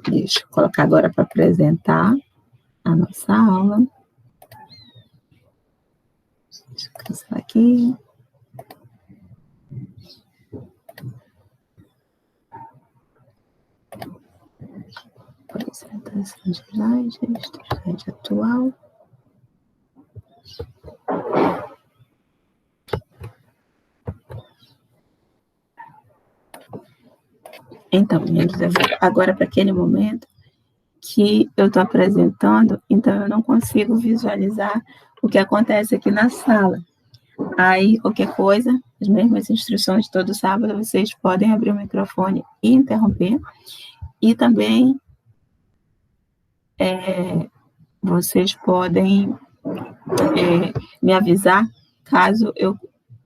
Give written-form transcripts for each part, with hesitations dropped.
Deixa eu colocar agora para apresentar a nossa aula. Deixa eu cancelar aqui. Apresentação de slide atual. Então, agora para aquele momento que eu estou apresentando, então eu não consigo visualizar o que acontece aqui na sala. Aí, qualquer coisa, as mesmas instruções de todo sábado, vocês podem abrir o microfone e interromper. E também vocês podem me avisar caso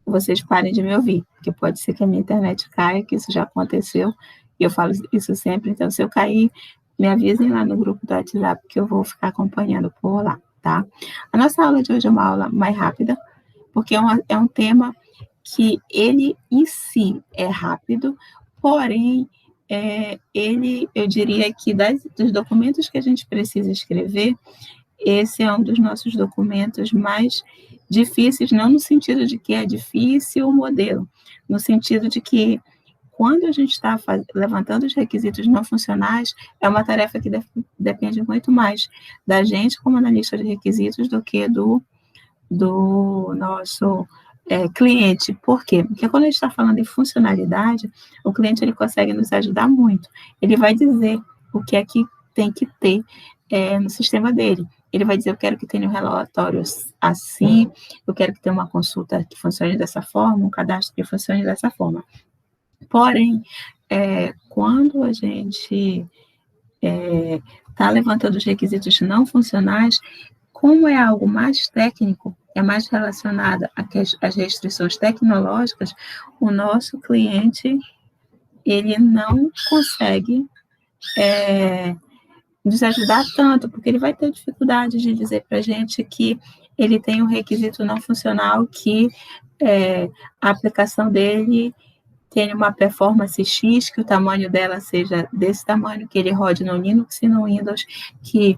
vocês parem de me ouvir, porque pode ser que a minha internet caia, que isso já aconteceu, e eu falo isso sempre, então se eu cair, me avisem lá no grupo do WhatsApp, que eu vou ficar acompanhando por lá, tá? A nossa aula de hoje é uma aula mais rápida, porque é um tema que ele em si é rápido, porém, eu diria que dos documentos que a gente precisa escrever, esse é um dos nossos documentos mais difíceis, não no sentido de que é difícil o modelo, no sentido de que quando a gente está levantando os requisitos não funcionais, é uma tarefa que depende muito mais da gente como analista de requisitos do que do nosso cliente. Por quê? Porque quando a gente está falando em funcionalidade, o cliente ele consegue nos ajudar muito. Ele vai dizer o que é que tem que ter no sistema dele. Ele vai dizer, eu quero que tenha um relatório assim, eu quero que tenha uma consulta que funcione dessa forma, um cadastro que funcione dessa forma. Porém, quando a gente está levantando os requisitos não funcionais, como é algo mais técnico, é mais relacionado às restrições tecnológicas, o nosso cliente, ele não consegue nos ajudar tanto, porque ele vai ter dificuldade de dizer para a gente que ele tem um requisito não funcional, que a aplicação dele tem uma performance X, que o tamanho dela seja desse tamanho, que ele rode no Linux e no Windows, que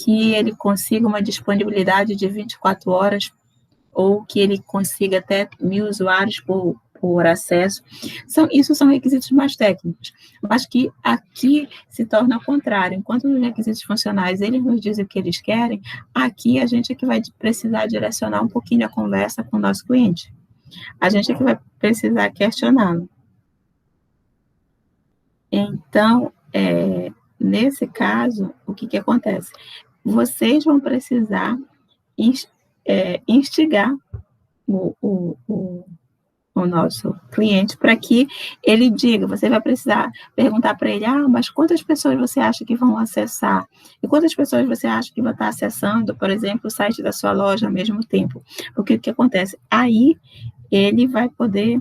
ele consiga uma disponibilidade de 24 horas, ou que ele consiga até 1.000 usuários por acesso. Isso são requisitos mais técnicos, mas que aqui se torna ao contrário. Enquanto nos requisitos funcionais eles nos dizem o que eles querem, aqui a gente é que vai precisar direcionar um pouquinho a conversa com o nosso cliente. A gente é que vai precisar questioná-lo. Então, nesse caso, o que acontece? Vocês vão precisar instigar o nosso cliente para que ele diga, você vai precisar perguntar para ele, mas quantas pessoas você acha que vão acessar? E quantas pessoas você acha que vão estar acessando, por exemplo, o site da sua loja ao mesmo tempo? Porque o que acontece? Aí, ele vai poder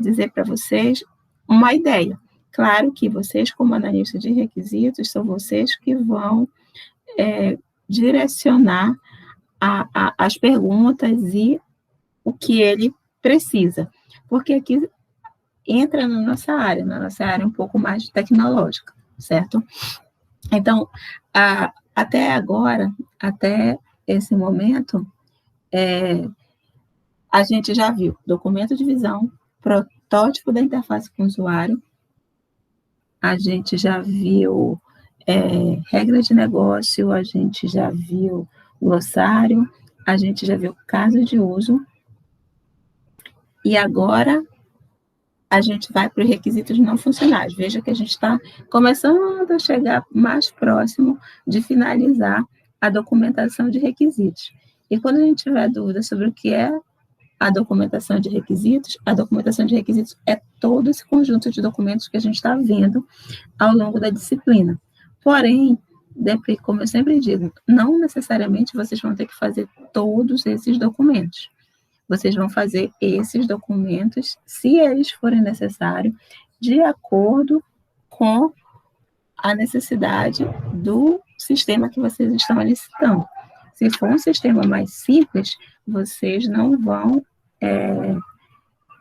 dizer para vocês uma ideia. Claro que vocês, como analistas de requisitos, são vocês que vão direcionar as perguntas e o que ele precisa, porque aqui entra na nossa área um pouco mais tecnológica, certo? Então, até agora, até esse momento, a gente já viu documento de visão, protótipo da interface com o usuário, a gente já viu regra de negócio, a gente já viu glossário, a gente já viu caso de uso, e agora a gente vai para os requisitos não funcionais. Veja que a gente está começando a chegar mais próximo de finalizar a documentação de requisitos. E quando a gente tiver dúvida sobre o que é a documentação de requisitos é todo esse conjunto de documentos que a gente está vendo ao longo da disciplina. Porém, como eu sempre digo, não necessariamente vocês vão ter que fazer todos esses documentos. Vocês vão fazer esses documentos, se eles forem necessários, de acordo com a necessidade do sistema que vocês estão licitando, Se for um sistema mais simples, vocês não vão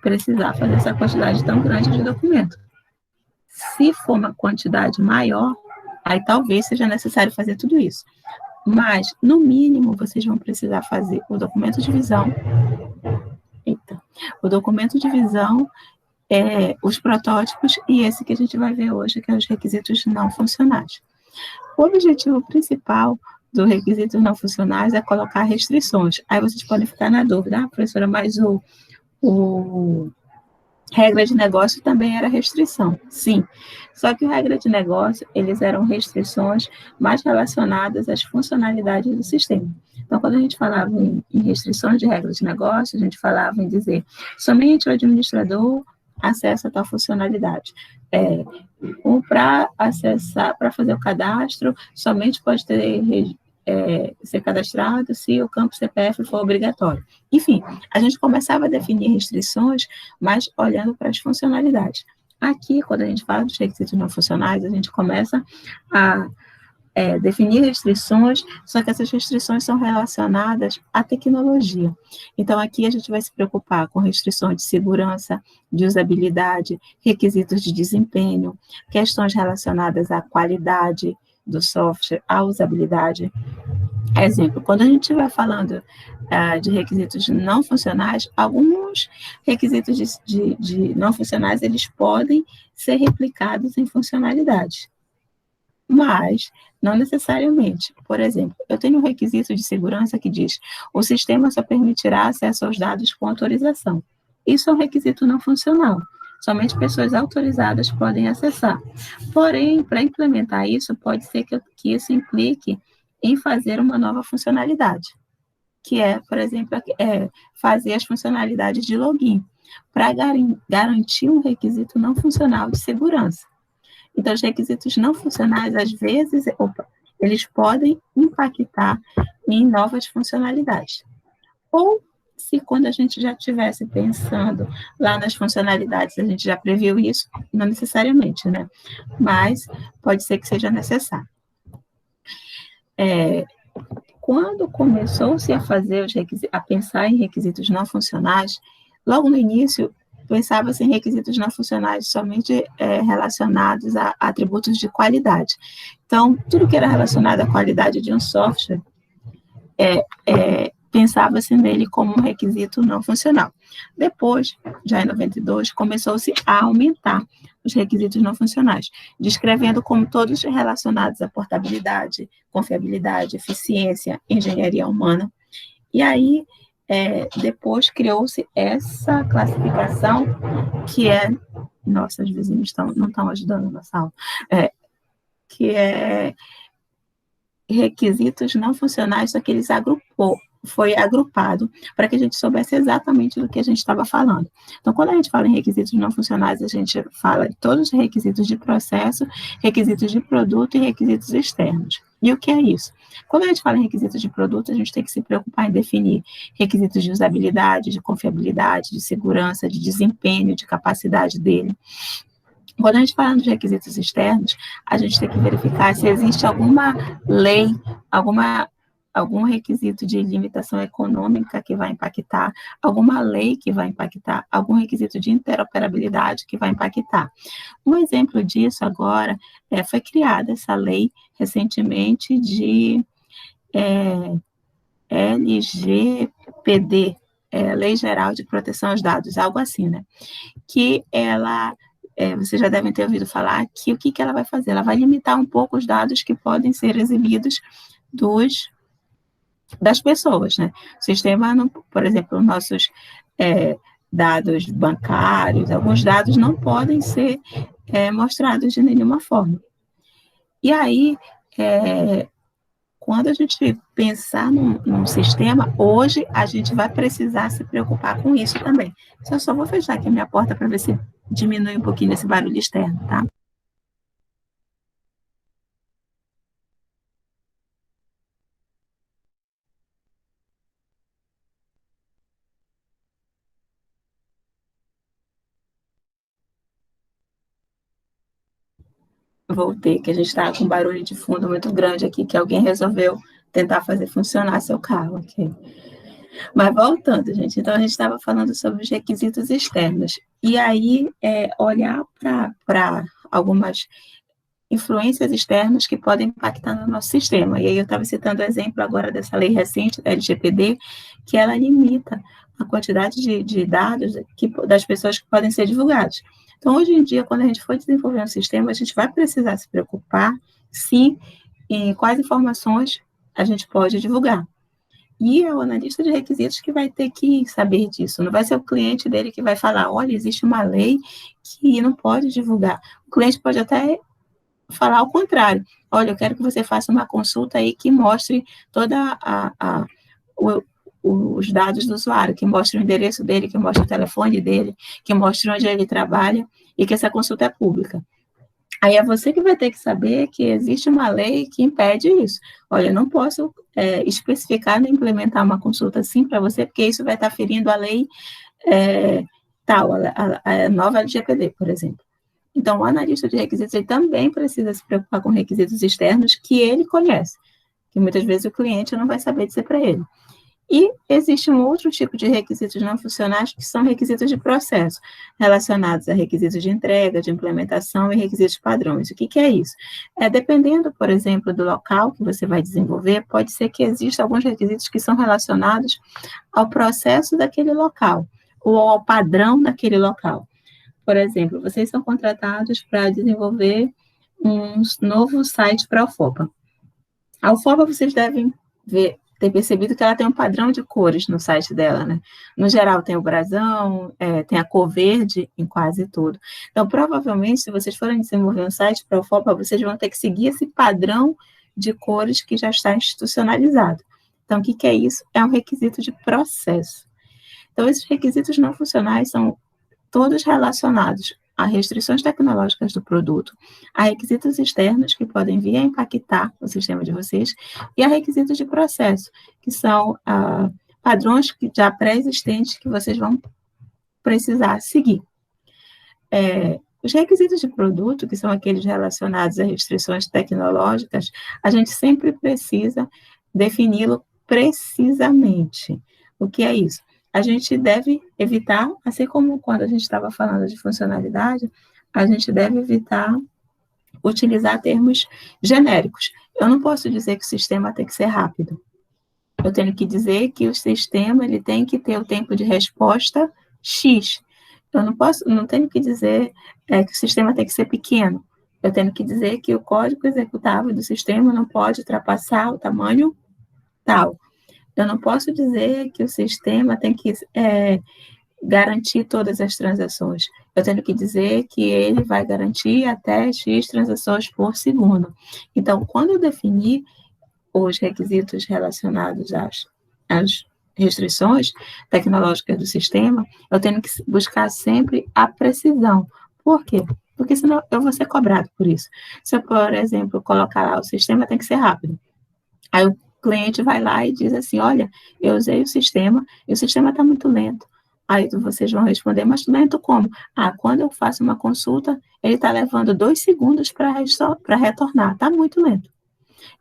precisar fazer essa quantidade tão grande de documento. Se for uma quantidade maior, aí talvez seja necessário fazer tudo isso. Mas, no mínimo, vocês vão precisar fazer o documento de visão. O documento de visão, os protótipos e esse que a gente vai ver hoje, que é os requisitos não funcionais. O objetivo principal do requisitos não funcionais é colocar restrições. Aí vocês podem ficar na dúvida, professora, mas o regra de negócio também era restrição. Sim, só que o regra de negócio, eles eram restrições mais relacionadas às funcionalidades do sistema. Então, quando a gente falava em restrições de regra de negócio, a gente falava em dizer somente o administrador acessa tal funcionalidade. Para acessar, para fazer o cadastro, somente pode ser cadastrado se o campo CPF for obrigatório. Enfim, a gente começava a definir restrições, mas olhando para as funcionalidades. Aqui, quando a gente fala dos requisitos não funcionais, a gente começa a definir restrições, só que essas restrições são relacionadas à tecnologia. Então, aqui a gente vai se preocupar com restrições de segurança, de usabilidade, requisitos de desempenho, questões relacionadas à qualidade do software, à usabilidade. Exemplo, quando a gente estiver falando de requisitos não funcionais, alguns requisitos de não funcionais, eles podem ser replicados em funcionalidades, mas não necessariamente. Por exemplo, eu tenho um requisito de segurança que diz: o sistema só permitirá acesso aos dados com autorização. Isso é um requisito não funcional. Somente pessoas autorizadas podem acessar. Porém, para implementar isso, pode ser que isso implique em fazer uma nova funcionalidade, que é, por exemplo, fazer as funcionalidades de login, para garantir um requisito não funcional de segurança. Então, os requisitos não funcionais, às vezes, eles podem impactar em novas funcionalidades. Ou, se quando a gente já estivesse pensando lá nas funcionalidades, a gente já previu isso, não necessariamente, né? Mas pode ser que seja necessário. Quando começou-se a pensar em requisitos não funcionais, logo no início, pensava-se em requisitos não funcionais somente relacionados a atributos de qualidade. Então, tudo que era relacionado à qualidade de um software, pensava-se nele como um requisito não funcional. Depois, já em 92, começou-se a aumentar os requisitos não funcionais, descrevendo como todos relacionados à portabilidade, confiabilidade, eficiência, engenharia humana. E aí, depois criou-se essa classificação que é... Nossa, os vizinhos não estão ajudando na sala. Que é requisitos não funcionais, só que eles foi agrupado para que a gente soubesse exatamente do que a gente estava falando. Então, quando a gente fala em requisitos não funcionais, a gente fala de todos os requisitos de processo, requisitos de produto e requisitos externos. E o que é isso? Quando a gente fala em requisitos de produto, a gente tem que se preocupar em definir requisitos de usabilidade, de confiabilidade, de segurança, de desempenho, de capacidade dele. Quando a gente fala dos requisitos externos, a gente tem que verificar se existe alguma lei, algum requisito de limitação econômica que vai impactar, alguma lei que vai impactar, algum requisito de interoperabilidade que vai impactar. Um exemplo disso agora foi criada essa lei recentemente de LGPD, Lei Geral de Proteção aos Dados, algo assim, né? Que ela... vocês já devem ter ouvido falar que o que ela vai fazer? Ela vai limitar um pouco os dados que podem ser exibidos das pessoas, né? O sistema, por exemplo, nossos dados bancários, alguns dados não podem ser mostrados de nenhuma forma. E aí, quando a gente pensar num sistema, hoje a gente vai precisar se preocupar com isso também. Eu só vou fechar aqui a minha porta para ver se diminui um pouquinho esse barulho externo, tá? Voltei, que a gente estava com um barulho de fundo muito grande aqui, que alguém resolveu tentar fazer funcionar seu carro, ok? Mas voltando, gente, então a gente estava falando sobre os requisitos externos. E aí, olhar para algumas influências externas que podem impactar no nosso sistema. E aí eu estava citando o exemplo agora dessa lei recente, da LGPD, que ela limita a quantidade de dados das pessoas que podem ser divulgados. Então, hoje em dia, quando a gente for desenvolver um sistema, a gente vai precisar se preocupar, sim, em quais informações a gente pode divulgar. E é o analista de requisitos que vai ter que saber disso. Não vai ser o cliente dele que vai falar, olha, existe uma lei que não pode divulgar. O cliente pode até falar ao contrário. Olha, eu quero que você faça uma consulta aí que mostre toda os dados do usuário, que mostre o endereço dele, que mostre o telefone dele, que mostre onde ele trabalha e que essa consulta é pública. Aí é você que vai ter que saber que existe uma lei que impede isso. Olha, eu não posso especificar nem implementar uma consulta assim para você, porque isso vai estar ferindo a lei tal, a nova LGPD, por exemplo. Então, o analista de requisitos ele também precisa se preocupar com requisitos externos que ele conhece, que muitas vezes o cliente não vai saber dizer para ele. E existe um outro tipo de requisitos não funcionais, que são requisitos de processo, relacionados a requisitos de entrega, de implementação e requisitos padrões. O que é isso? Dependendo, por exemplo, do local que você vai desenvolver, pode ser que existam alguns requisitos que são relacionados ao processo daquele local, ou ao padrão daquele local. Por exemplo, vocês são contratados para desenvolver um novo site para a UFOPA. A UFOPA, vocês devem ter percebido que ela tem um padrão de cores no site dela, né? No geral, tem o brasão, tem a cor verde em quase tudo. Então, provavelmente, se vocês forem desenvolver um site para a UFOPA, vocês vão ter que seguir esse padrão de cores que já está institucionalizado. Então, o que é isso? É um requisito de processo. Então, esses requisitos não funcionais são todos relacionados a restrições tecnológicas do produto, a requisitos externos que podem vir a impactar o sistema de vocês e a requisitos de processo, que são padrões já pré-existentes que vocês vão precisar seguir. Os requisitos de produto, que são aqueles relacionados a restrições tecnológicas, a gente sempre precisa defini-lo precisamente. O que é isso? A gente deve evitar, assim como quando a gente estava falando de funcionalidade, a gente deve evitar utilizar termos genéricos. Eu não posso dizer que o sistema tem que ser rápido. Eu tenho que dizer que o sistema ele tem que ter o tempo de resposta X. Eu não tenho que dizer que o sistema tem que ser pequeno. Eu tenho que dizer que o código executável do sistema não pode ultrapassar o tamanho tal. Eu não posso dizer que o sistema tem que garantir todas as transações. Eu tenho que dizer que ele vai garantir até X transações por segundo. Então, quando eu definir os requisitos relacionados às restrições tecnológicas do sistema, eu tenho que buscar sempre a precisão. Por quê? Porque senão eu vou ser cobrado por isso. Se eu, por exemplo, colocar lá, o sistema tem que ser rápido. Aí o cliente vai lá e diz assim, olha, eu usei o sistema e o sistema está muito lento. Aí vocês vão responder, mas lento como? Quando eu faço uma consulta, ele está levando 2 segundos para retornar, está muito lento.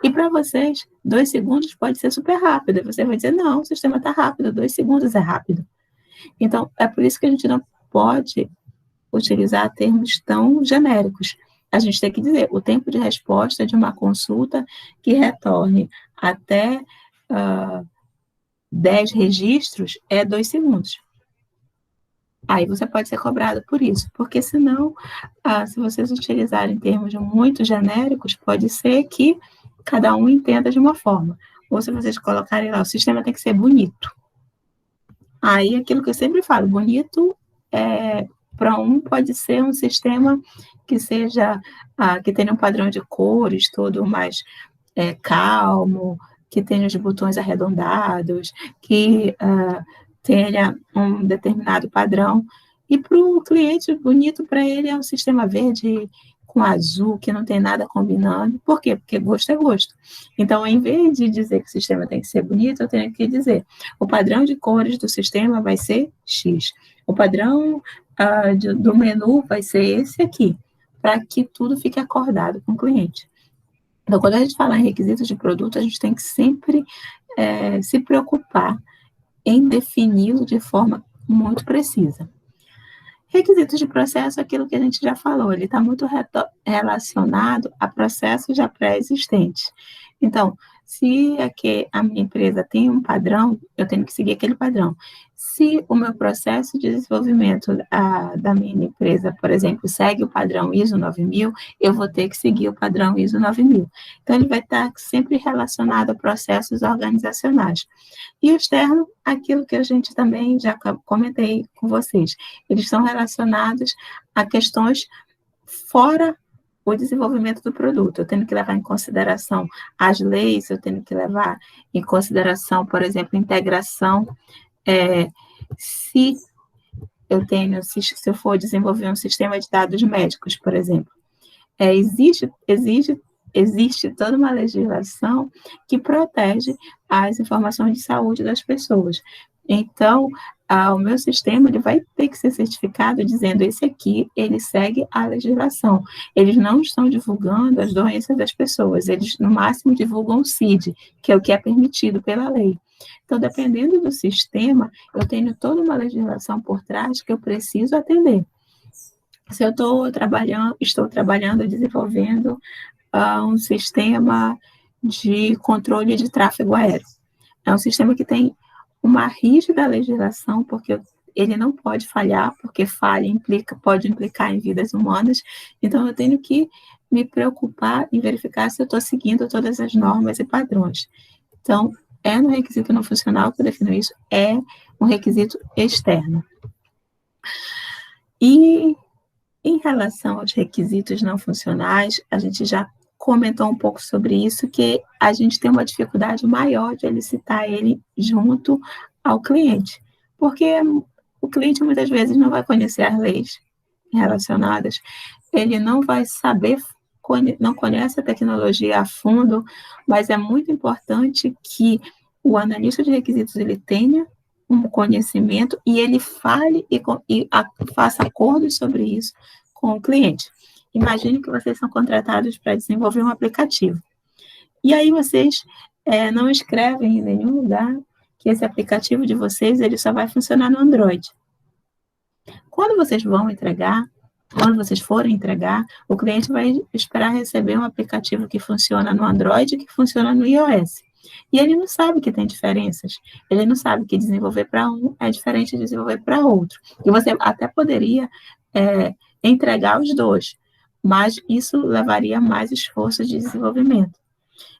E para vocês, 2 segundos pode ser super rápido. E você vai dizer, não, o sistema está rápido, 2 segundos é rápido. Então, é por isso que a gente não pode utilizar termos tão genéricos. A gente tem que dizer, o tempo de resposta de uma consulta que retorne até 10 registros é 2 segundos. Aí você pode ser cobrado por isso, porque senão, se vocês utilizarem termos muito genéricos, pode ser que cada um entenda de uma forma. Ou se vocês colocarem lá, o sistema tem que ser bonito. Aí, aquilo que eu sempre falo, bonito para um pode ser um sistema que seja, que tenha um padrão de cores todo mais calmo, que tenha os botões arredondados, que tenha um determinado padrão. E para o cliente, bonito para ele é um sistema verde com azul, que não tem nada combinando. Por quê? Porque gosto é gosto. Então, em vez de dizer que o sistema tem que ser bonito, eu tenho que dizer, o padrão de cores do sistema vai ser X. O padrão do menu vai ser esse aqui, para que tudo fique acordado com o cliente. Então, quando a gente fala em requisitos de produto, a gente tem que sempre se preocupar em defini-lo de forma muito precisa. Requisitos de processo, aquilo que a gente já falou, ele está muito relacionado a processos já pré-existentes. Então, se aqui a minha empresa tem um padrão, eu tenho que seguir aquele padrão. Se o meu processo de desenvolvimento da minha empresa, por exemplo, segue o padrão ISO 9000, eu vou ter que seguir o padrão ISO 9000. Então, ele vai estar sempre relacionado a processos organizacionais. E o externo, aquilo que a gente também já comentei com vocês, eles são relacionados a questões fora o desenvolvimento do produto. Eu tenho que levar em consideração as leis, eu tenho que levar em consideração, por exemplo, integração. Se eu for desenvolver um sistema de dados médicos, por exemplo, existe toda uma legislação que protege as informações de saúde das pessoas. Então, o meu sistema ele vai ter que ser certificado dizendo esse aqui, ele segue a legislação. Eles não estão divulgando as doenças das pessoas, eles no máximo divulgam o CID, que é o que é permitido pela lei. Então, dependendo do sistema, eu tenho toda uma legislação por trás que eu preciso atender. Se eu estou trabalhando, desenvolvendo um sistema de controle de tráfego aéreo. É um sistema que tem uma rígida legislação, porque ele não pode falhar, porque falha pode implicar em vidas humanas. Então, eu tenho que me preocupar em verificar se eu estou seguindo todas as normas e padrões. Então, é no requisito não funcional que eu defino isso, é um requisito externo. E em relação aos requisitos não funcionais, a gente já comentou um pouco sobre isso, que a gente tem uma dificuldade maior de elicitar ele junto ao cliente, porque o cliente muitas vezes não vai conhecer as leis relacionadas, ele não vai saber, não conhece a tecnologia a fundo, mas é muito importante que o analista de requisitos ele tenha um conhecimento e ele fale e faça acordos sobre isso com o cliente. Imagine que vocês são contratados para desenvolver um aplicativo. E aí vocês não escrevem em nenhum lugar que esse aplicativo de vocês ele só vai funcionar no Android. Quando vocês forem entregar, o cliente vai esperar receber um aplicativo que funciona no Android e que funciona no iOS. E ele não sabe que tem diferenças. Ele não sabe que desenvolver para um é diferente de desenvolver para outro. E você até poderia entregar os dois, mas isso levaria mais esforço de desenvolvimento.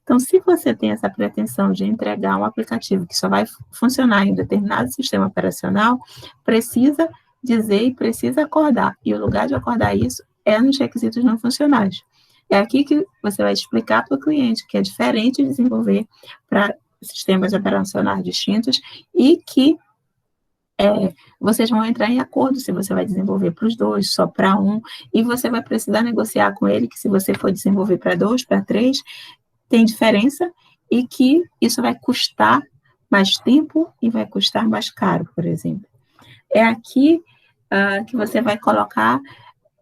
Então, se você tem essa pretensão de entregar um aplicativo que só vai funcionar em um determinado sistema operacional, precisa dizer e precisa acordar. E o lugar de acordar isso é nos requisitos não funcionais. É aqui que você vai explicar para o cliente que é diferente de desenvolver para sistemas operacionais distintos e que vocês vão entrar em acordo se você vai desenvolver para os dois, só para um, e você vai precisar negociar com ele que se você for desenvolver para 2, para 3, tem diferença e que isso vai custar mais tempo e vai custar mais caro, por exemplo. É aqui que você vai colocar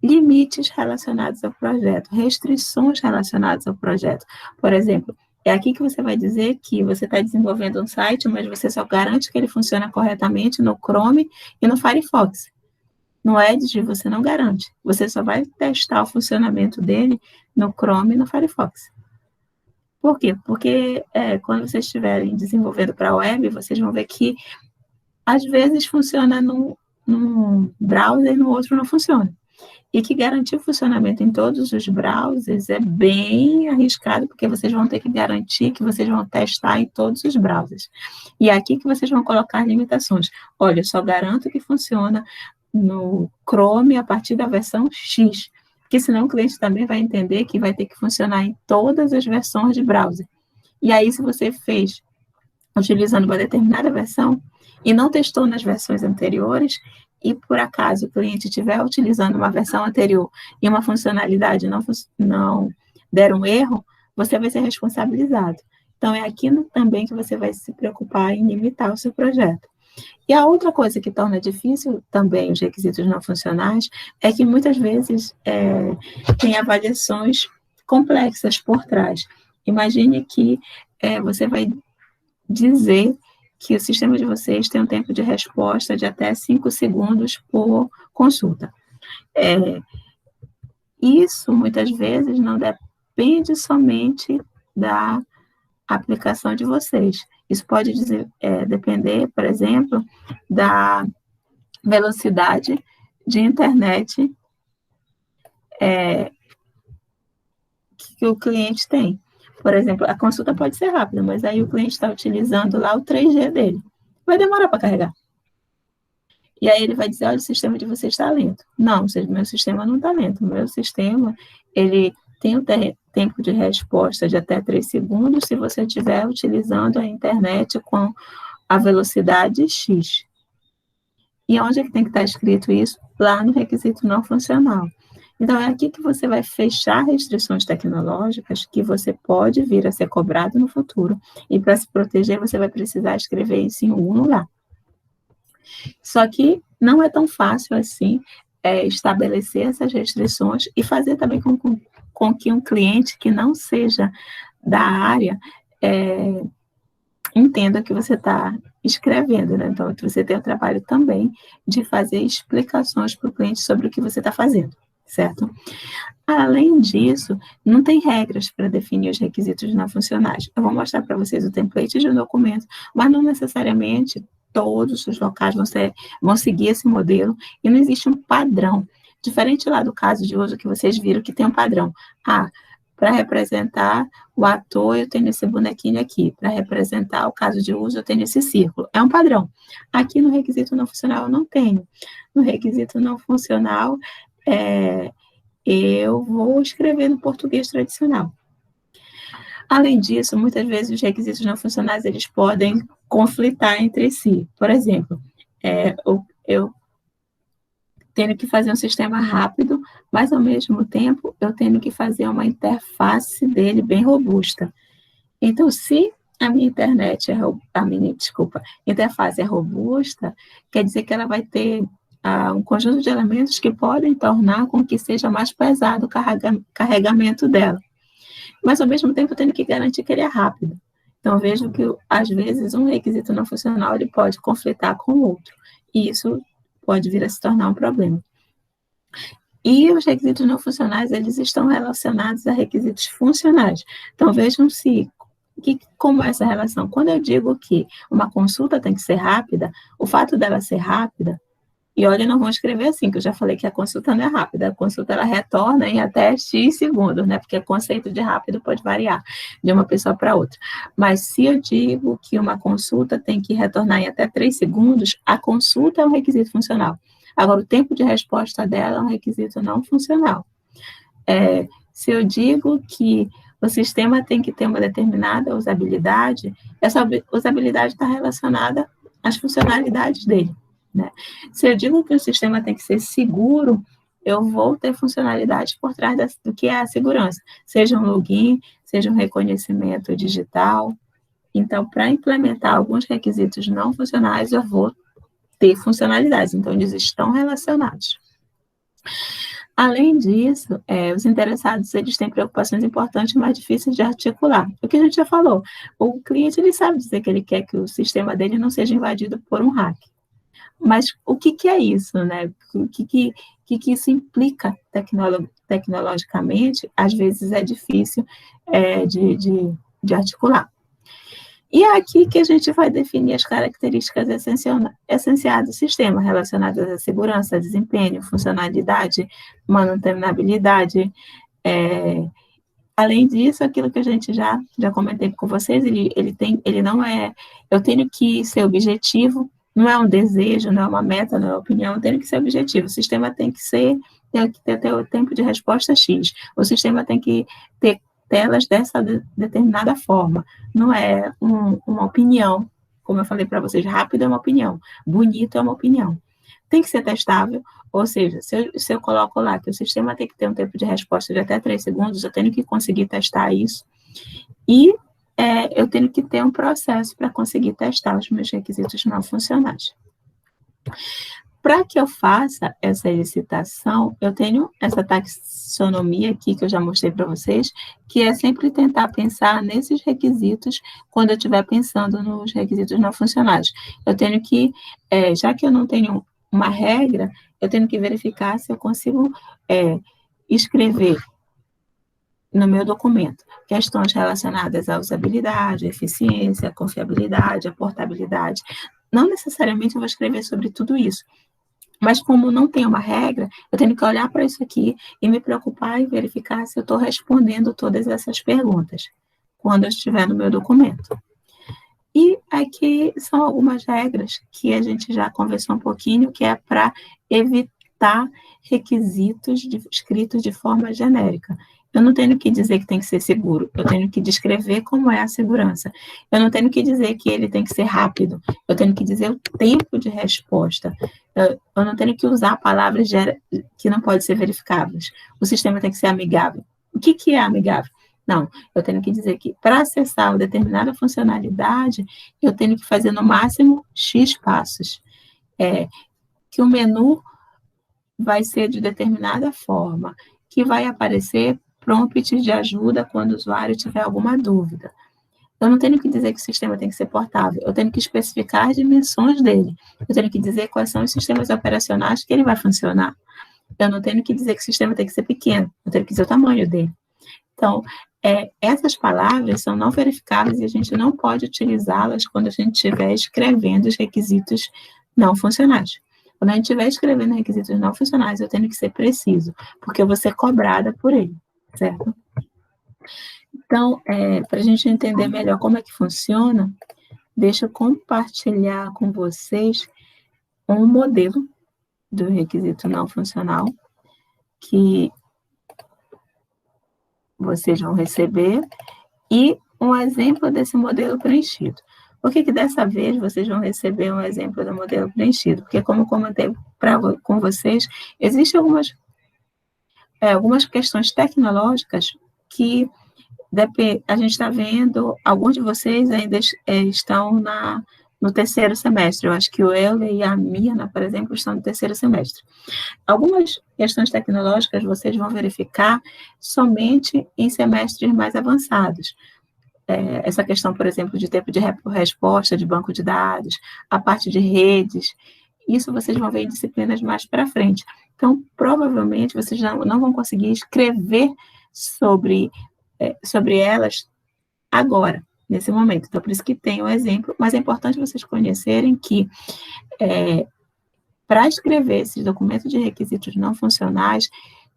limites relacionados ao projeto, restrições relacionadas ao projeto. Por exemplo, é aqui que você vai dizer que você está desenvolvendo um site, mas você só garante que ele funciona corretamente no Chrome e no Firefox. No Edge, você não garante. Você só vai testar o funcionamento dele no Chrome e no Firefox. Por quê? Porque quando vocês estiverem desenvolvendo para a web, vocês vão ver que, às vezes, funciona num browser e no outro não funciona. E que garantir o funcionamento em todos os browsers é bem arriscado, porque vocês vão ter que garantir que vocês vão testar em todos os browsers. E é aqui que vocês vão colocar limitações. Olha, eu só garanto que funciona no Chrome a partir da versão X, porque senão o cliente também vai entender que vai ter que funcionar em todas as versões de browser. E aí, se você fez utilizando uma determinada versão e não testou nas versões anteriores, e por acaso o cliente estiver utilizando uma versão anterior e uma funcionalidade não der um erro, você vai ser responsabilizado. Então, é aqui também que você vai se preocupar em limitar o seu projeto. E a outra coisa que torna difícil também os requisitos não funcionais é que muitas vezes tem avaliações complexas por trás. Imagine que você vai dizer que o sistema de vocês tem um tempo de resposta de até 5 segundos por consulta. Isso, muitas vezes, não depende somente da aplicação de vocês. Isso pode depender, por exemplo, da velocidade de internet que o cliente tem. Por exemplo, a consulta pode ser rápida, mas aí o cliente está utilizando lá o 3G dele. Vai demorar para carregar. E aí ele vai dizer, olha, o sistema de vocês está lento. Não, meu sistema não está lento. O meu sistema, ele tem um tempo de resposta de até 3 segundos se você estiver utilizando a internet com a velocidade X. E onde é que tem que estar escrito isso? Lá no requisito não funcional. Então, é aqui que você vai fechar restrições tecnológicas que você pode vir a ser cobrado no futuro. E para se proteger, você vai precisar escrever isso em algum lugar. Só que não é tão fácil assim estabelecer essas restrições e fazer também com que um cliente que não seja da área entenda o que você está escrevendo, né? Então, você tem o trabalho também de fazer explicações para o cliente sobre o que você está fazendo, certo? Além disso, não tem regras para definir os requisitos não funcionais. Eu vou mostrar para vocês o template de um documento, mas não necessariamente todos os locais vão seguir esse modelo e não existe um padrão. Diferente lá do caso de uso que vocês viram que tem um padrão. Para representar o ator, eu tenho esse bonequinho aqui. Para representar o caso de uso, eu tenho esse círculo. É um padrão. Aqui no requisito não funcional, eu não tenho. No requisito não funcional, eu vou escrever no português tradicional. Além disso, muitas vezes os requisitos não funcionais, eles podem conflitar entre si. Por exemplo, eu tenho que fazer um sistema rápido, mas, ao mesmo tempo, eu tenho que fazer uma interface dele bem robusta. Então, se a minha interface é robusta, quer dizer que ela vai ter um conjunto de elementos que podem tornar com que seja mais pesado o carregamento dela. Mas, ao mesmo tempo, eu tenho que garantir que ele é rápido. Então, vejo que, às vezes, um requisito não funcional ele pode conflitar com o outro. E isso pode vir a se tornar um problema. E os requisitos não funcionais, eles estão relacionados a requisitos funcionais. Então, vejam como é essa relação. Quando eu digo que uma consulta tem que ser rápida, o fato dela ser rápida, e olha, não vou escrever assim, que eu já falei que a consulta não é rápida, a consulta ela retorna em até X segundos, né? Porque o conceito de rápido pode variar de uma pessoa para outra. Mas se eu digo que uma consulta tem que retornar em até 3 segundos, a consulta é um requisito funcional. Agora, o tempo de resposta dela é um requisito não funcional. Se eu digo que o sistema tem que ter uma determinada usabilidade, essa usabilidade está relacionada às funcionalidades dele. Né? Se eu digo que o sistema tem que ser seguro, eu vou ter funcionalidades por trás do que é a segurança, seja um login, seja um reconhecimento digital. Então, para implementar alguns requisitos não funcionais, eu vou ter funcionalidades, então eles estão relacionados. Além disso, os interessados eles têm preocupações importantes, mas difíceis de articular. O que a gente já falou, o cliente ele sabe dizer que ele quer que o sistema dele não seja invadido por um hack. Mas o que é isso, né? O que isso implica tecnologicamente, às vezes é difícil de articular. E é aqui que a gente vai definir as características essenciais do sistema, relacionadas à segurança, desempenho, funcionalidade, manutenabilidade. Além disso, aquilo que a gente já comentei com vocês, ele não é... Eu tenho que ser objetivo, não é um desejo, não é uma meta, não é uma opinião, tem que ser objetivo. O sistema tem que ter o tempo de resposta X. O sistema tem que ter telas dessa determinada forma. Não é uma opinião, como eu falei para vocês, rápido é uma opinião, bonito é uma opinião. Tem que ser testável, ou seja, se eu coloco lá que o sistema tem que ter um tempo de resposta de até 3 segundos, eu tenho que conseguir testar isso. E eu tenho que ter um processo para conseguir testar os meus requisitos não funcionais. Para que eu faça essa licitação, eu tenho essa taxonomia aqui que eu já mostrei para vocês, que é sempre tentar pensar nesses requisitos quando eu estiver pensando nos requisitos não funcionais. Eu tenho que, já que eu não tenho uma regra, eu tenho que verificar se eu consigo escrever no meu documento questões relacionadas à usabilidade, à eficiência, à confiabilidade, à portabilidade. Não necessariamente eu vou escrever sobre tudo isso, mas como não tem uma regra, eu tenho que olhar para isso aqui e me preocupar e verificar se eu estou respondendo todas essas perguntas quando eu estiver no meu documento. E aqui são algumas regras que a gente já conversou um pouquinho, que é para evitar requisitos escritos de forma genérica. Eu não tenho que dizer que tem que ser seguro, eu tenho que descrever como é a segurança. Eu não tenho que dizer que ele tem que ser rápido, eu tenho que dizer o tempo de resposta. Eu não tenho que usar palavras que não podem ser verificáveis. O sistema tem que ser amigável. O que é amigável? Não, eu tenho que dizer que para acessar uma determinada funcionalidade, eu tenho que fazer no máximo X passos. Que o menu vai ser de determinada forma, que vai aparecer prompts de ajuda quando o usuário tiver alguma dúvida. Eu não tenho que dizer que o sistema tem que ser portável, eu tenho que especificar as dimensões dele, eu tenho que dizer quais são os sistemas operacionais que ele vai funcionar. Eu não tenho que dizer que o sistema tem que ser pequeno, eu tenho que dizer o tamanho dele. Então, essas palavras são não verificáveis e a gente não pode utilizá-las quando a gente estiver escrevendo os requisitos não funcionais. Quando a gente estiver escrevendo requisitos não funcionais, eu tenho que ser preciso, porque eu vou ser cobrada por ele, certo? Então, para a gente entender melhor como é que funciona, deixa eu compartilhar com vocês um modelo do requisito não funcional que vocês vão receber e um exemplo desse modelo preenchido. Por que dessa vez vocês vão receber um exemplo do modelo preenchido? Porque, como eu comentei com vocês, existem algumas questões tecnológicas que a gente está vendo, alguns de vocês ainda estão no terceiro semestre. Eu acho que o Euler e a Mirna, por exemplo, estão no terceiro semestre. Algumas questões tecnológicas vocês vão verificar somente em semestres mais avançados. Essa questão, por exemplo, de tempo de resposta de banco de dados, a parte de redes, isso vocês vão ver em disciplinas mais para frente. Então, provavelmente, vocês não vão conseguir escrever sobre elas agora, nesse momento. Então, por isso que tem o exemplo, mas é importante vocês conhecerem que para escrever esses documentos de requisitos não funcionais,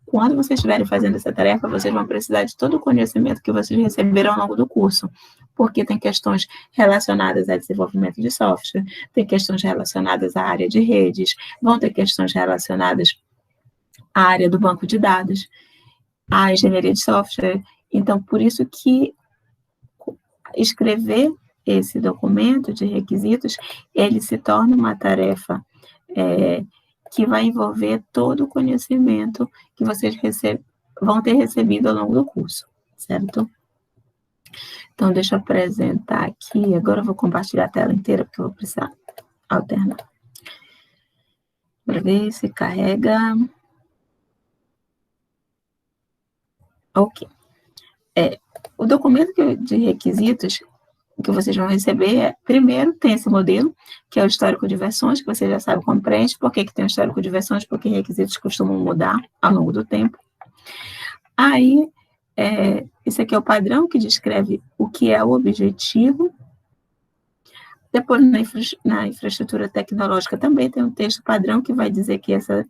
quando vocês estiverem fazendo essa tarefa, vocês vão precisar de todo o conhecimento que vocês receberam ao longo do curso, porque tem questões relacionadas a desenvolvimento de software, tem questões relacionadas à área de redes, vão ter questões relacionadas à área do banco de dados, à engenharia de software. Então, por isso que escrever esse documento de requisitos, ele se torna uma tarefa que vai envolver todo o conhecimento que vocês vão ter recebido ao longo do curso, certo? Então, deixa eu apresentar aqui. Agora eu vou compartilhar a tela inteira, porque eu vou precisar alternar. Para ver se carrega. Ok. O documento de requisitos que vocês vão receber primeiro, tem esse modelo, que é o histórico de versões, que você já sabe como preenche, por que tem o histórico de versões, porque requisitos costumam mudar ao longo do tempo. Aí, esse aqui é o padrão, que descreve o que é o objetivo. Depois, na infraestrutura tecnológica, também tem um texto padrão, que vai dizer que essa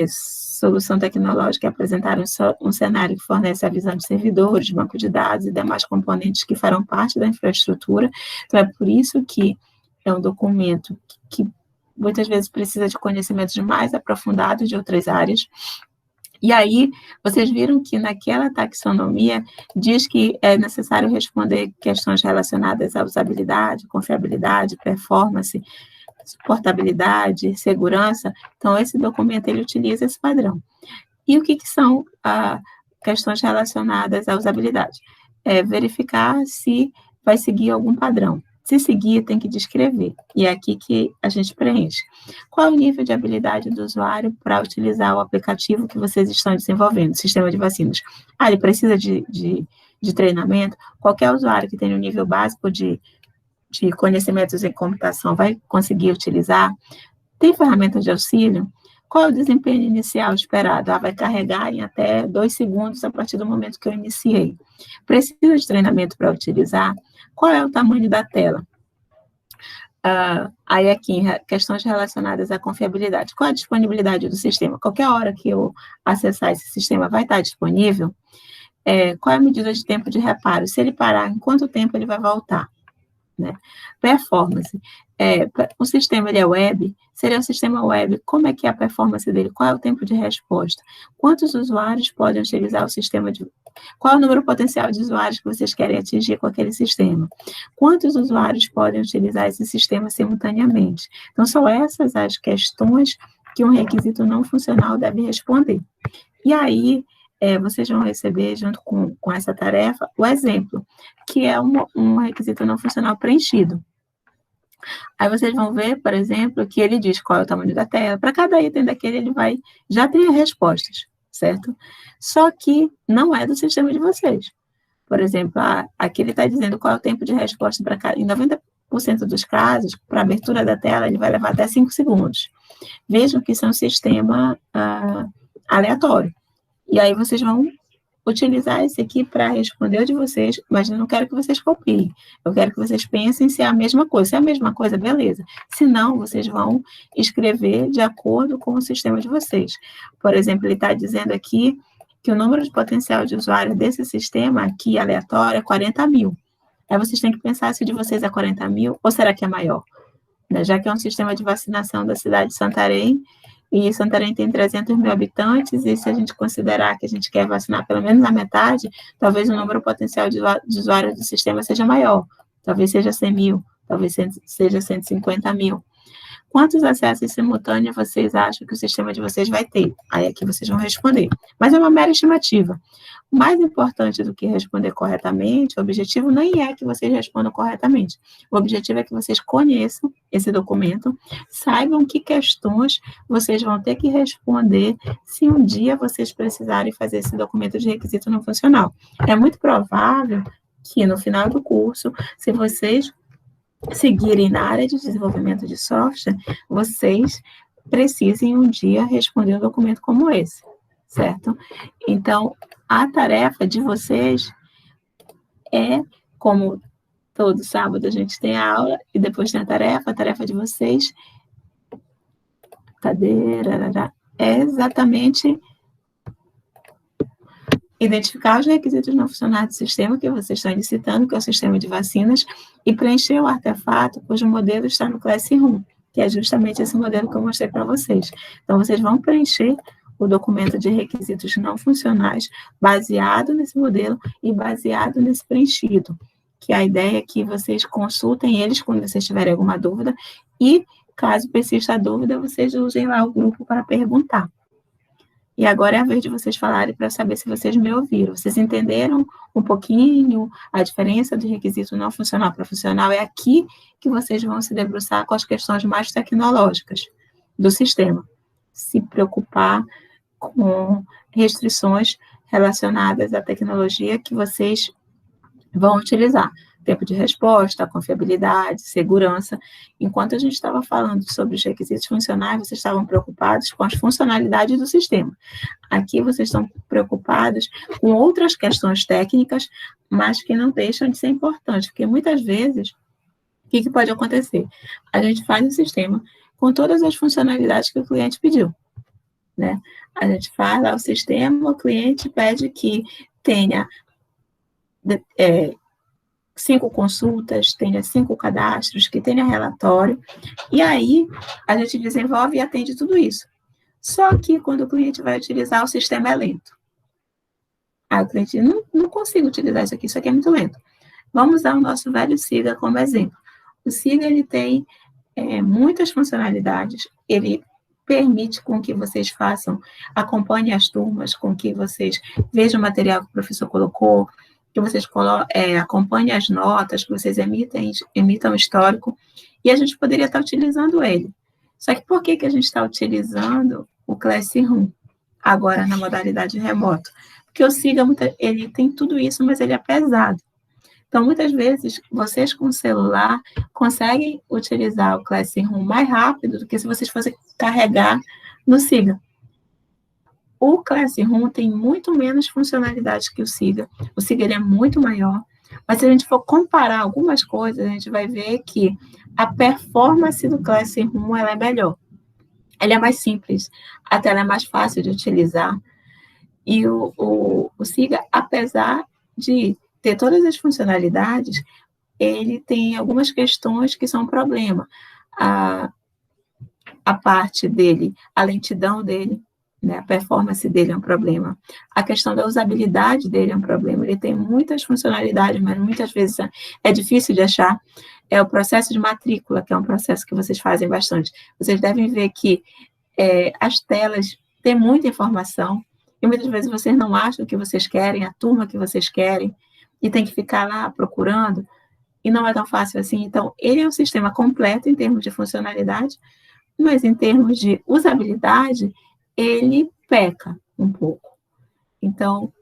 solução tecnológica é apresentar um cenário que fornece a visão de servidores, de banco de dados e demais componentes que farão parte da infraestrutura. Então, é por isso que é um documento que muitas vezes precisa de conhecimentos mais aprofundados de outras áreas. E aí, vocês viram que naquela taxonomia diz que é necessário responder questões relacionadas à usabilidade, confiabilidade, performance, portabilidade, segurança. Então, esse documento, ele utiliza esse padrão. E o que são questões relacionadas à usabilidade? Verificar se vai seguir algum padrão, Se seguir, tem que descrever. E é aqui que a gente preenche. Qual é o nível de habilidade do usuário para utilizar o aplicativo que vocês estão desenvolvendo, sistema de vacinas? Ele precisa de treinamento? Qualquer usuário que tenha um nível básico de conhecimentos em computação vai conseguir utilizar? Tem ferramentas de auxílio? Qual é o desempenho inicial esperado? Vai carregar em até 2 segundos a partir do momento que eu iniciei. Precisa de treinamento para utilizar? Qual é o tamanho da tela? Aí aqui, questões relacionadas à confiabilidade. Qual é a disponibilidade do sistema? Qualquer hora que eu acessar esse sistema vai estar disponível? Qual é a medida de tempo de reparo? Se ele parar, em quanto tempo ele vai voltar? Né? Performance. O sistema ele é web, seria um sistema web, como é que é a performance dele? Qual é o tempo de resposta? Quantos usuários podem utilizar o sistema Qual é o número potencial de usuários que vocês querem atingir com aquele sistema? Quantos usuários podem utilizar esse sistema simultaneamente? Então, são essas as questões que um requisito não funcional deve responder. E aí, vocês vão receber, junto com essa tarefa, o exemplo, que é um requisito não funcional preenchido. Aí vocês vão ver, por exemplo, que ele diz qual é o tamanho da tela. Para cada item daquele, ele já tem as respostas, certo? Só que não é do sistema de vocês. Por exemplo, aqui ele está dizendo qual é o tempo de resposta para cada. Em 90% dos casos, para a abertura da tela, ele vai levar até 5 segundos. Vejam que isso é um sistema aleatório. E aí vocês vão utilizar esse aqui para responder o de vocês, mas eu não quero que vocês copiem. Eu quero que vocês pensem se é a mesma coisa. Se é a mesma coisa, beleza. Se não, vocês vão escrever de acordo com o sistema de vocês. Por exemplo, ele está dizendo aqui que o número de potencial de usuário desse sistema aqui, aleatório, é 40 mil. Aí vocês têm que pensar se o de vocês é 40 mil ou será que é maior? Já que é um sistema de vacinação da cidade de Santarém, e Santarém tem 300 mil habitantes, e se a gente considerar que a gente quer vacinar pelo menos a metade, talvez o número potencial de usuários do sistema seja maior. Talvez seja 100 mil, talvez seja 150 mil. Quantos acessos simultâneos vocês acham que o sistema de vocês vai ter? Aí aqui vocês vão responder. Mas é uma mera estimativa. O mais importante do que responder corretamente, o objetivo nem é que vocês respondam corretamente. O objetivo é que vocês conheçam esse documento, saibam que questões vocês vão ter que responder se um dia vocês precisarem fazer esse documento de requisito não funcional. É muito provável que no final do curso, se vocês seguirem na área de desenvolvimento de software, vocês precisem um dia responder um documento como esse, certo? Então, a tarefa de vocês é, como todo sábado a gente tem a aula, e depois tem a tarefa de vocês, é exatamente identificar os requisitos não funcionais do sistema que vocês estão licitando, que é o sistema de vacinas, e preencher o artefato cujo modelo está no Classroom, que é justamente esse modelo que eu mostrei para vocês. Então, vocês vão preencher o documento de requisitos não funcionais baseado nesse modelo e baseado nesse preenchido, que a ideia é que vocês consultem eles quando vocês tiverem alguma dúvida, e, caso persista a dúvida, vocês usem lá o grupo para perguntar. E agora é a vez de vocês falarem para saber se vocês me ouviram. Vocês entenderam um pouquinho a diferença do requisito não funcional para funcional? É aqui que vocês vão se debruçar com as questões mais tecnológicas do sistema. Se preocupar com restrições relacionadas à tecnologia que vocês vão utilizar. Tempo de resposta, confiabilidade, segurança. Enquanto a gente estava falando sobre os requisitos funcionais, vocês estavam preocupados com as funcionalidades do sistema. Aqui vocês estão preocupados com outras questões técnicas, mas que não deixam de ser importantes, porque muitas vezes, o que pode acontecer? A gente faz o sistema com todas as funcionalidades que o cliente pediu, né? A gente faz lá o sistema, o cliente pede que tenha 5 consultas, tenha 5 cadastros, que tenha relatório, e aí a gente desenvolve e atende tudo isso. Só que quando o cliente vai utilizar, o sistema é lento. Aí o cliente, não consigo utilizar isso aqui é muito lento. Vamos usar o nosso velho SIGA como exemplo. O SIGA, ele tem muitas funcionalidades, ele permite com que vocês acompanhem as turmas, com que vocês vejam o material que o professor colocou, que vocês acompanhem as notas, que vocês emitam o histórico, e a gente poderia estar utilizando ele. Só que por que a gente está utilizando o Classroom agora na modalidade remoto? Porque o Siga, ele tem tudo isso, mas ele é pesado. Então, muitas vezes, vocês com o celular conseguem utilizar o Classroom mais rápido do que se vocês fossem carregar no Siga. O Classroom tem muito menos funcionalidades que o Siga. O Siga ele é muito maior, mas se a gente for comparar algumas coisas, a gente vai ver que a performance do Classroom ela é melhor. Ela é mais simples, a tela é mais fácil de utilizar. E o Siga, apesar de ter todas as funcionalidades, ele tem algumas questões que são um problema. A parte dele, a lentidão dele, né, a performance dele é um problema. A questão da usabilidade dele é um problema. Ele tem muitas funcionalidades, mas muitas vezes é difícil de achar. É o processo de matrícula, que é um processo que vocês fazem bastante. Vocês devem ver que as telas têm muita informação, e muitas vezes vocês não acham o que vocês querem, a turma que vocês querem, e tem que ficar lá procurando, e não é tão fácil assim. Então, ele é um sistema completo em termos de funcionalidade, mas em termos de usabilidade, ele peca um pouco. Então,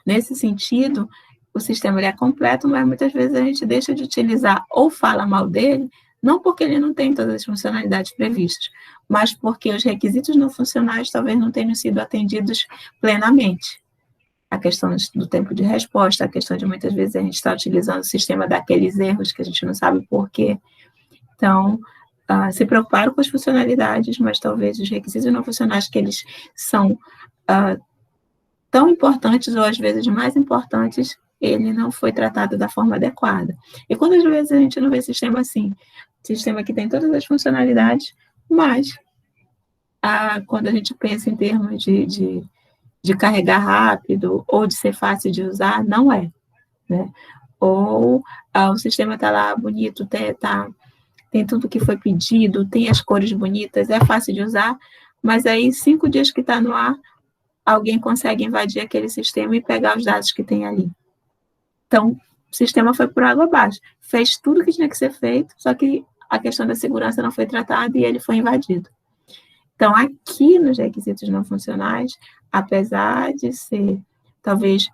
nesse sentido, o sistema ele é completo, mas muitas vezes a gente deixa de utilizar ou fala mal dele, não porque ele não tem todas as funcionalidades previstas, mas porque os requisitos não funcionais talvez não tenham sido atendidos plenamente. A questão do tempo de resposta, a questão de muitas vezes a gente está utilizando o sistema daqueles erros que a gente não sabe por quê. Então, se preocuparam com as funcionalidades, mas talvez os requisitos não funcionais, que eles são tão importantes, ou às vezes mais importantes, ele não foi tratado da forma adequada. E quantas vezes a gente não vê sistema assim? Sistema que tem todas as funcionalidades, mas quando a gente pensa em termos de carregar rápido, ou de ser fácil de usar, não é. Né? Ou o sistema está lá bonito, tem tudo que foi pedido, tem as cores bonitas, é fácil de usar, mas aí 5 dias que está no ar, alguém consegue invadir aquele sistema e pegar os dados que tem ali. Então, o sistema foi por água abaixo. Fez tudo que tinha que ser feito, só que a questão da segurança não foi tratada e ele foi invadido. Então, aqui nos requisitos não funcionais, apesar de ser, talvez,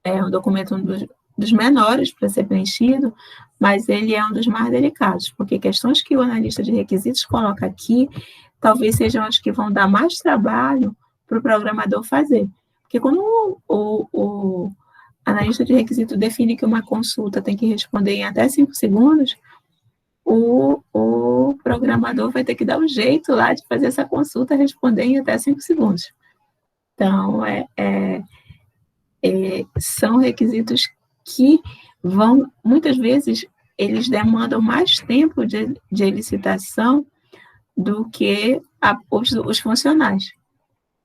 um documento dos menores para ser preenchido, mas ele é um dos mais delicados, porque questões que o analista de requisitos coloca aqui, talvez sejam as que vão dar mais trabalho para o programador fazer. Porque quando o analista de requisito define que uma consulta tem que responder em até 5 segundos, o programador vai ter que dar um jeito lá de fazer essa consulta responder em até 5 segundos. Então, são requisitos que muitas vezes, eles demandam mais tempo de licitação do que os funcionais,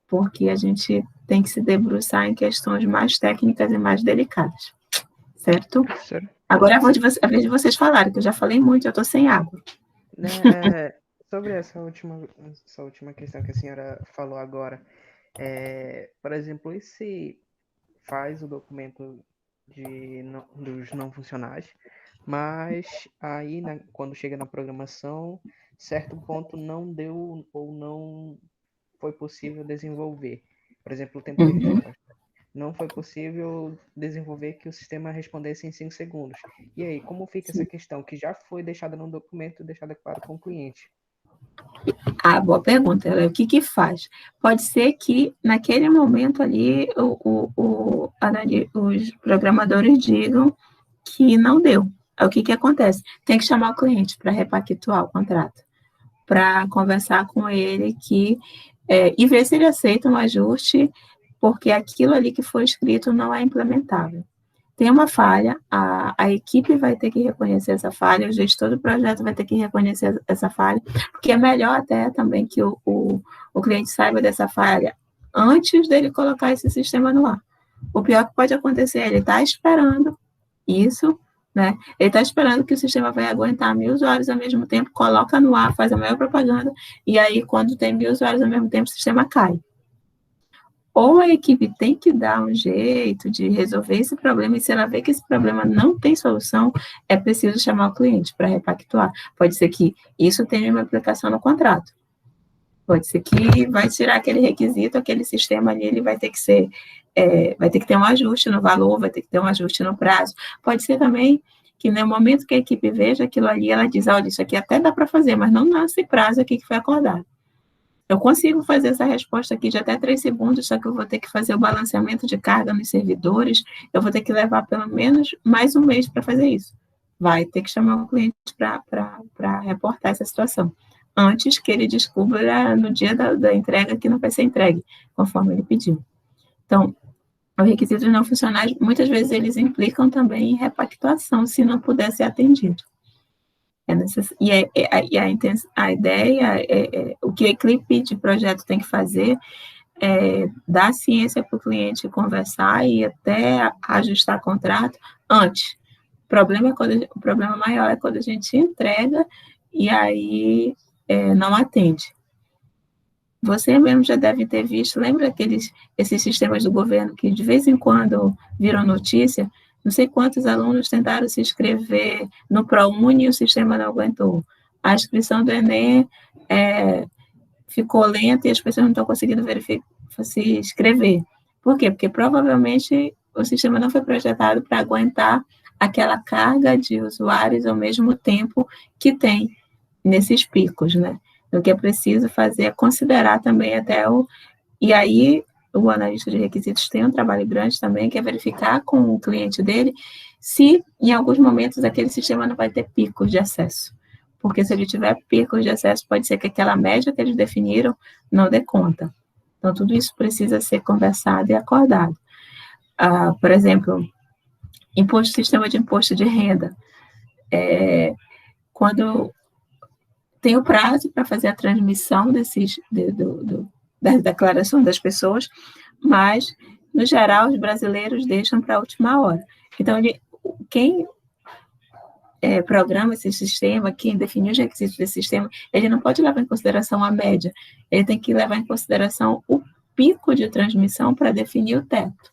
porque a gente tem que se debruçar em questões mais técnicas e mais delicadas, certo? Agora é a vez de vocês falarem, que eu já falei muito, eu estou sem água. Sobre essa última questão que a senhora falou agora, por exemplo, e se faz o documento dos não funcionais, mas aí quando chega na programação, certo ponto não deu ou não foi possível desenvolver. Por exemplo, o tempo de resposta. Não foi possível desenvolver que o sistema respondesse em 5 segundos. E aí, como fica essa questão que já foi deixada no documento, deixada claro com o cliente? Boa pergunta. O que faz? Pode ser que, naquele momento ali, os programadores digam que não deu. O que acontece? Tem que chamar o cliente para repactuar o contrato, para conversar com ele e ver se ele aceita um ajuste, porque aquilo ali que foi escrito não é implementável. Tem uma falha, a equipe vai ter que reconhecer essa falha, o gestor do projeto vai ter que reconhecer essa falha, porque é melhor até também que o cliente saiba dessa falha antes dele colocar esse sistema no ar. O pior que pode acontecer é ele estar esperando isso, né? Ele está esperando que o sistema vai aguentar 1.000 usuários ao mesmo tempo, coloca no ar, faz a maior propaganda, e aí quando tem 1.000 usuários ao mesmo tempo, o sistema cai. ou a equipe tem que dar um jeito de resolver esse problema, e se ela vê que esse problema não tem solução, é preciso chamar o cliente para repactuar. Pode ser que isso tenha uma aplicação no contrato. Pode ser que vai tirar aquele requisito, aquele sistema ali, ele vai ter que ser, vai ter que ter um ajuste no valor, vai ter que ter um ajuste no prazo. Pode ser também que no momento que a equipe veja aquilo ali, ela diz, olha, isso aqui até dá para fazer, mas não nesse prazo aqui que foi acordado. Eu consigo fazer essa resposta aqui de até 3 segundos, só que eu vou ter que fazer o balanceamento de carga nos servidores, eu vou ter que levar pelo menos mais um mês para fazer isso. Vai ter que chamar o cliente para reportar essa situação, antes que ele descubra no dia da entrega que não vai ser entregue, conforme ele pediu. Então, os requisitos não funcionais, muitas vezes eles implicam também em repactuação, se não puder ser atendido. A ideia, o que a equipe de projeto tem que fazer é dar ciência para o cliente conversar e até ajustar contrato antes. O problema maior é quando a gente entrega e aí não atende. Você mesmo já deve ter visto, lembra esses sistemas do governo que de vez em quando viram notícia? Não sei quantos alunos tentaram se inscrever no ProUni e o sistema não aguentou. A inscrição do Enem ficou lenta e as pessoas não estão conseguindo se inscrever. Por quê? Porque provavelmente o sistema não foi projetado para aguentar aquela carga de usuários ao mesmo tempo que tem nesses picos, né? O que é preciso fazer é considerar também até E aí, o analista de requisitos tem um trabalho grande também, que é verificar com o cliente dele se, em alguns momentos, aquele sistema não vai ter picos de acesso. Porque se ele tiver picos de acesso, pode ser que aquela média que eles definiram não dê conta. Então, tudo isso precisa ser conversado e acordado. Por exemplo, sistema de imposto de renda. Quando tem o prazo para fazer a transmissão da declaração das pessoas, mas, no geral, os brasileiros deixam para a última hora. Então, quem programa esse sistema, quem definiu os requisitos desse sistema, ele não pode levar em consideração a média, ele tem que levar em consideração o pico de transmissão para definir o teto.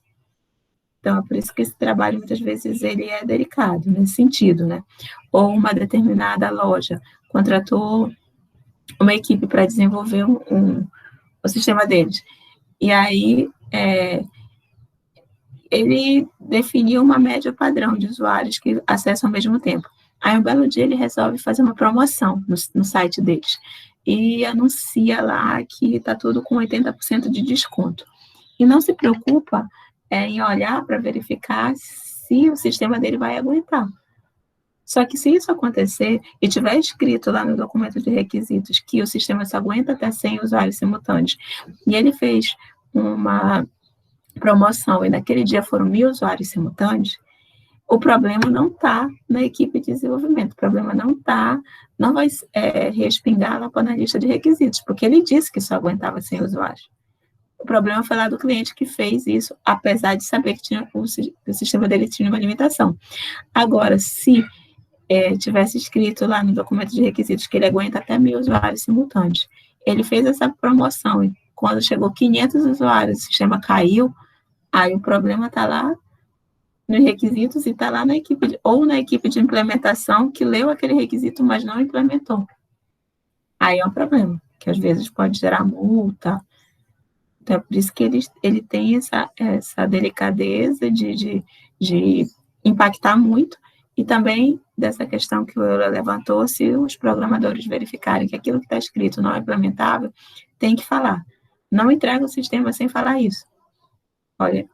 Então, é por isso que esse trabalho, muitas vezes, ele é delicado, nesse sentido, né? Ou uma determinada loja contratou uma equipe para desenvolver o sistema deles. E aí, ele definiu uma média padrão de usuários que acessam ao mesmo tempo. Aí, um belo dia, ele resolve fazer uma promoção no site deles e anuncia lá que está tudo com 80% de desconto. E não se preocupa em olhar para verificar se o sistema dele vai aguentar. Só que se isso acontecer e tiver escrito lá no documento de requisitos que o sistema só aguenta até 100 usuários simultâneos, e ele fez uma promoção e naquele dia foram 1.000 usuários simultâneos, o problema não está na equipe de desenvolvimento, o problema não vai respingar lá para o analista de requisitos, porque ele disse que só aguentava 100 usuários. O problema foi lá do cliente que fez isso, apesar de saber que o sistema dele tinha uma limitação. Agora, se tivesse escrito lá no documento de requisitos que ele aguenta até 1.000 usuários simultâneos, ele fez essa promoção e quando chegou 500 usuários, o sistema caiu, aí o problema está lá nos requisitos e está lá na equipe, ou na equipe de implementação que leu aquele requisito, mas não implementou. Aí é um problema, que às vezes pode gerar multa. Então, é por isso que ele tem essa delicadeza de impactar muito, e também dessa questão que o Euler levantou, se os programadores verificarem que aquilo que está escrito não é implementável, tem que falar. Não entrega o sistema sem falar isso. Olha,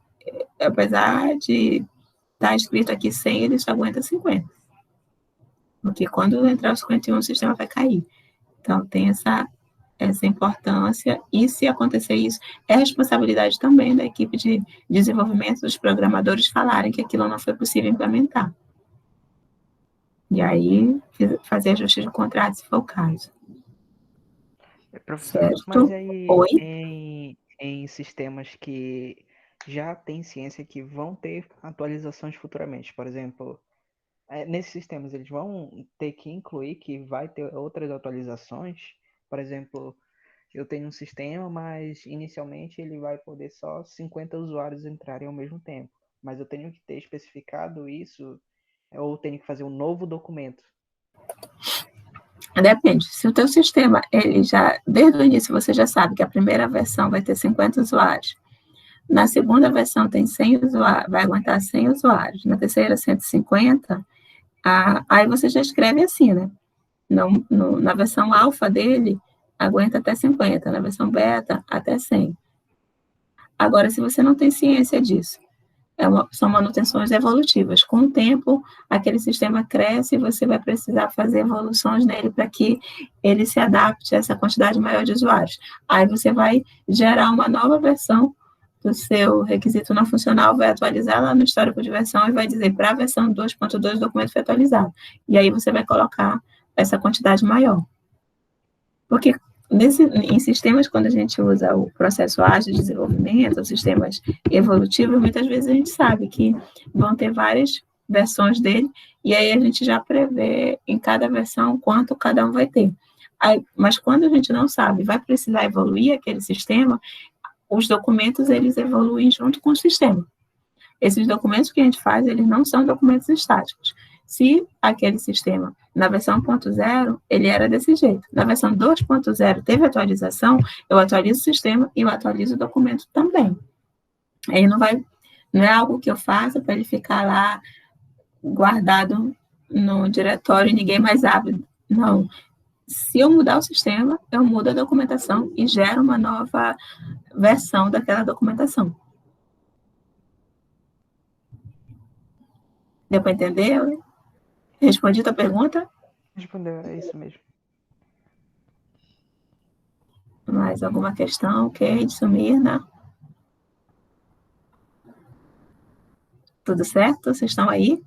apesar de estar escrito aqui 100, ele só aguenta 50. Porque quando entrar o 51, o sistema vai cair. Então, tem essa importância, e se acontecer isso, é responsabilidade também da equipe de desenvolvimento dos programadores falarem que aquilo não foi possível implementar. E aí, fazer ajuste de contrato, se for o caso. Professora, Certo? mas aí Oi? em sistemas que já tem ciência que vão ter atualizações futuramente, por exemplo, nesses sistemas eles vão ter que incluir que vai ter outras atualizações, por exemplo, eu tenho um sistema, mas inicialmente ele vai poder só 50 usuários entrarem ao mesmo tempo. Mas eu tenho que ter especificado isso, ou tenho que fazer um novo documento? Depende. Se o teu sistema, ele já, desde o início, você já sabe que a primeira versão vai ter 50 usuários, na segunda versão tem 100 usuários, vai aguentar 100 usuários, na terceira 150, aí você já escreve assim, né? Na versão alfa dele, aguenta até 50, na versão beta, até 100. Agora, se você não tem ciência disso, são manutenções evolutivas. Com o tempo, aquele sistema cresce e você vai precisar fazer evoluções nele para que ele se adapte a essa quantidade maior de usuários. Aí você vai gerar uma nova versão do seu requisito não funcional, vai atualizar lá no histórico de versão e vai dizer para a versão 2.2 o documento foi atualizado. E aí você vai colocar essa quantidade maior. Porque em sistemas, quando a gente usa o processo ágil de desenvolvimento, os sistemas evolutivos, muitas vezes a gente sabe que vão ter várias versões dele, e aí a gente já prevê em cada versão quanto cada um vai ter. Mas quando a gente não sabe, vai precisar evoluir aquele sistema, os documentos, eles evoluem junto com o sistema. Esses documentos que a gente faz, eles não são documentos estáticos. Se aquele sistema, na versão 1.0, ele era desse jeito. Na versão 2.0 teve atualização, eu atualizo o sistema e eu atualizo o documento também. Aí não é algo que eu faça para ele ficar lá guardado no diretório e ninguém mais abre. Não. Se eu mudar o sistema, eu mudo a documentação e gero uma nova versão daquela documentação. Deu para entender? Respondi a tua pergunta? Respondeu, é isso mesmo. Mais alguma questão, Kate, Sumirna? Tudo certo? Vocês estão aí?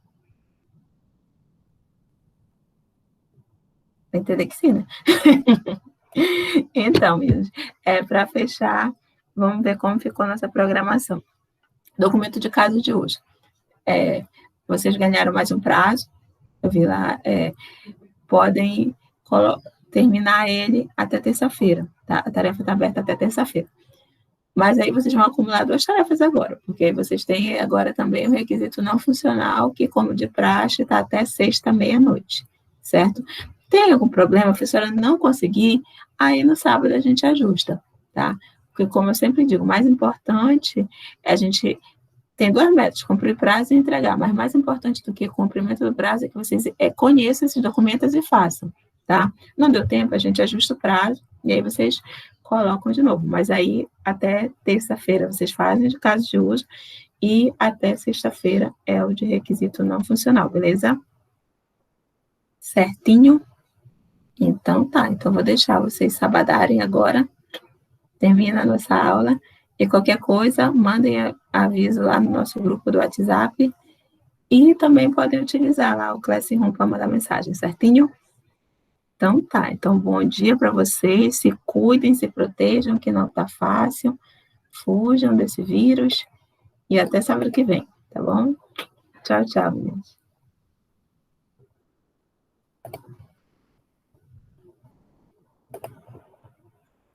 Vai entender que sim, né? Então, meninos, para fechar, vamos ver como ficou nossa programação. Documento de caso de hoje. Vocês ganharam mais um prazo, eu vi lá, podem terminar ele até terça-feira, tá? A tarefa está aberta até terça-feira. Mas aí vocês vão acumular 2 tarefas agora, porque aí vocês têm agora também o requisito não funcional, que, como de praxe, está até sexta, meia-noite, certo? Tem algum problema, a professora não conseguir, aí no sábado a gente ajusta, tá? Porque, como eu sempre digo, o mais importante é a gente tem 2 metas, cumprir prazo e entregar, mas mais importante do que o cumprimento do prazo é que vocês conheçam esses documentos e façam, tá? Não deu tempo, a gente ajusta o prazo, e aí vocês colocam de novo, mas aí até terça-feira vocês fazem de caso de uso, e até sexta-feira é o de requisito não funcional, beleza? Certinho? Então tá, então vou deixar vocês sabadarem agora, termina a nossa aula, e qualquer coisa, mandem aviso lá no nosso grupo do WhatsApp, e também podem utilizar lá o Classroom para mandar mensagem, certinho? Então tá, então bom dia para vocês, se cuidem, se protejam, que não tá fácil, fujam desse vírus, e até sábado que vem, tá bom? Tchau, tchau, meninas.